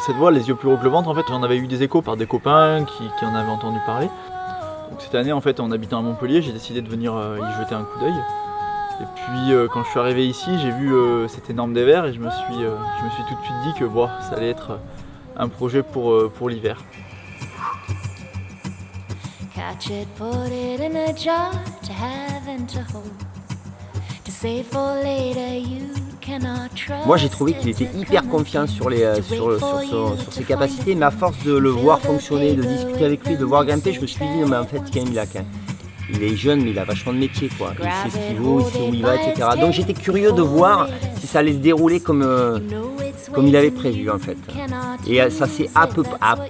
Cette voix, les yeux plus gros que le ventre, en fait, j'en avais eu des échos par des copains qui en avaient entendu parler. Donc cette année, en fait, en habitant à Montpellier, j'ai décidé de venir y jeter un coup d'œil. Et puis quand je suis arrivé ici, j'ai vu cette énorme des vers et je me suis tout de suite dit que bon, ça allait être un projet pour l'hiver. Catch it, put it in a jar to have and to hold. To save for later, you cannot trust. Moi j'ai trouvé qu'il était hyper confiant sur ses capacités, mais à force de le voir fonctionner, de discuter avec lui, de voir grimper, je me suis dit non mais en fait quand même il est jeune mais il a vachement de métier quoi. Il sait ce qu'il vaut, il sait où il va, etc. Donc j'étais curieux de voir si ça allait se dérouler comme il avait prévu en fait. Et ça s'est à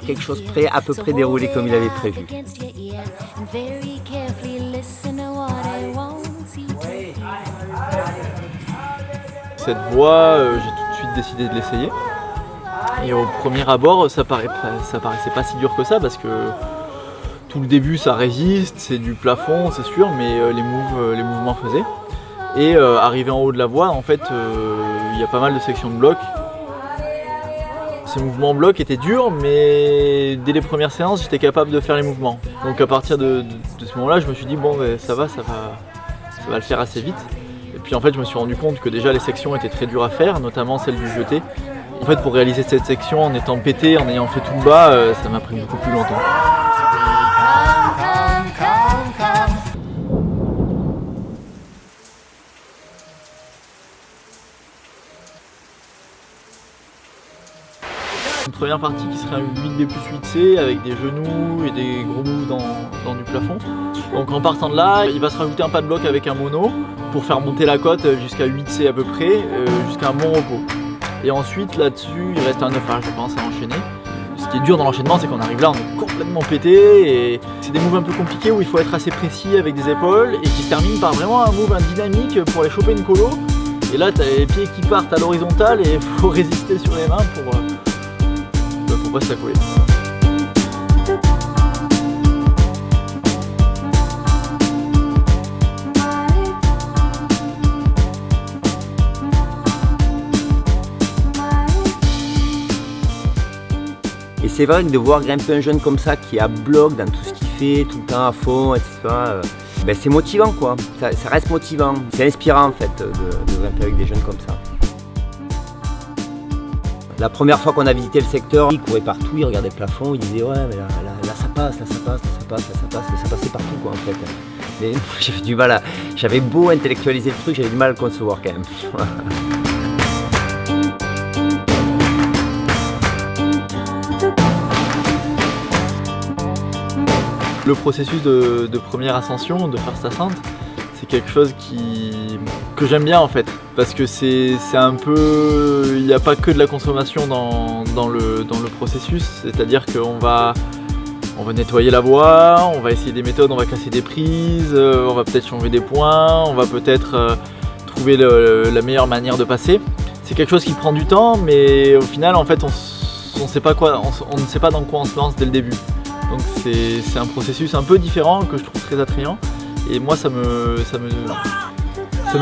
quelque chose près, à peu près déroulé comme il avait prévu. Cette voie, j'ai tout de suite décidé de l'essayer. Et au premier abord, ça paraissait pas si dur que ça parce que tout le début ça résiste, c'est du plafond, c'est sûr, mais les mouvements faisaient. Et arrivé en haut de la voie, en fait, il y a pas mal de sections de blocs. Ces mouvements blocs étaient durs, mais dès les premières séances, j'étais capable de faire les mouvements. Donc à partir de ce moment-là, je me suis dit bon, ben, ça va le faire assez vite. Et puis en fait, je me suis rendu compte que déjà les sections étaient très dures à faire, notamment celle du jeté. En fait, pour réaliser cette section, en étant pété, en ayant fait tout le bas, ça m'a pris beaucoup plus longtemps. Une première partie qui serait un 8B plus 8C avec des genoux et des gros moves dans du plafond. Donc en partant de là, il va se rajouter un pas de bloc avec un mono pour faire monter la cote jusqu'à 8C à peu près, jusqu'à un bon repos. Et ensuite là-dessus, il reste un 9A, je pense, à enchaîner. Ce qui est dur dans l'enchaînement, c'est qu'on arrive là, on est complètement pété et c'est des moves un peu compliqués où il faut être assez précis avec des épaules et qui se termine par vraiment un move dynamique pour aller choper une colo. Et là, tu as les pieds qui partent à l'horizontale et il faut résister sur les mains pour pas se la coller. Et c'est vrai que de voir grimper un jeune comme ça qui est à bloc dans tout ce qu'il fait, tout le temps à fond, etc. Ben c'est motivant quoi, ça reste motivant, c'est inspirant en fait de grimper avec des jeunes comme ça. La première fois qu'on a visité le secteur, il courait partout, il regardait le plafond, il disait ouais mais là ça passe, là ça passe, là ça passe, là ça passe, mais ça passait partout quoi en fait. Mais j'avais du mal j'avais beau intellectualiser le truc, j'avais du mal à le concevoir quand même. Le processus de première ascension, de faire sa descente, c'est quelque chose que j'aime bien en fait, parce que c'est un peu, il n'y a pas que de la consommation dans le processus, c'est-à-dire qu'on va nettoyer la voie, on va essayer des méthodes, on va casser des prises, on va peut-être changer des points, on va peut-être trouver la meilleure manière de passer. C'est quelque chose qui prend du temps, mais au final en fait on ne sait pas dans quoi on se lance dès le début. Donc c'est un processus un peu différent que je trouve très attrayant et moi ça me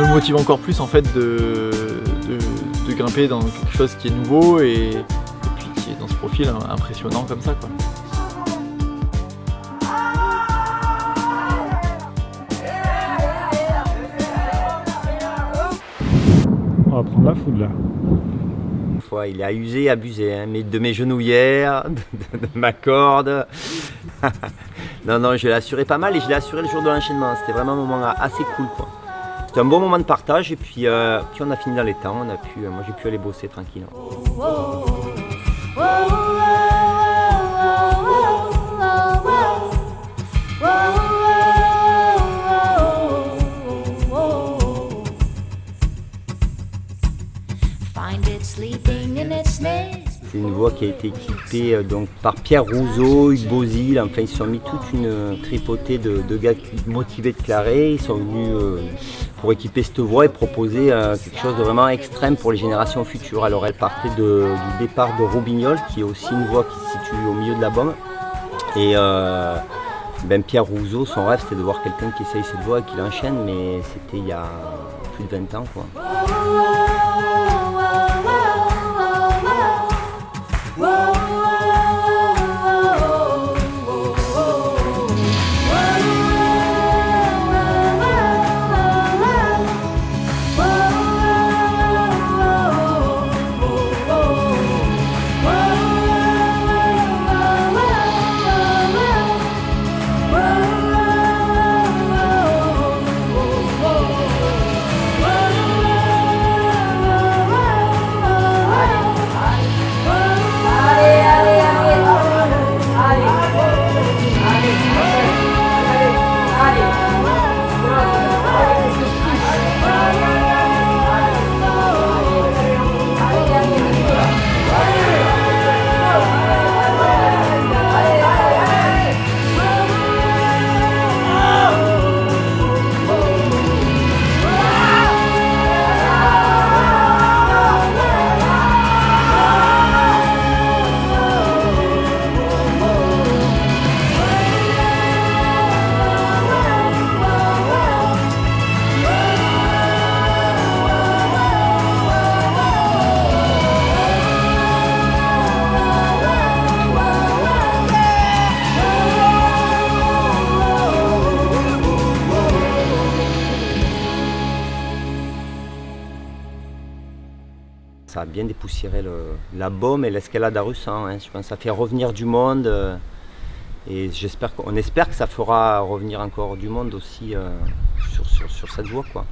motive encore plus en fait de grimper dans quelque chose qui est nouveau et puis qui est dans ce profil impressionnant comme ça quoi. On va prendre la foudre là. Il est à user et abusé, hein, mais de mes genouillères, de ma corde. Non, je l'ai assuré pas mal et je l'ai assuré le jour de l'enchaînement. C'était vraiment un moment assez cool, quoi. C'était un bon moment de partage et puis on a fini dans les temps. Moi j'ai pu aller bosser tranquille. C'est une voie qui a été équipée donc, par Pierre Rousseau, Hugues Bozil. Enfin, ils se sont mis toute une tripotée de gars motivés de Claré. Ils sont venus pour équiper cette voie et proposer quelque chose de vraiment extrême pour les générations futures. Alors, elle partait du départ de Robignol, qui est aussi une voie qui se situe au milieu de la Beaume. Et Pierre Rousseau, son rêve, c'était de voir quelqu'un qui essaye cette voie et qui l'enchaîne, mais c'était il y a plus de 20 ans, quoi. ça a bien dépoussiéré la Beaume et l'escalade à Russan. Hein. Je pense que ça fait revenir du monde et on espère que ça fera revenir encore du monde aussi sur cette voie, quoi.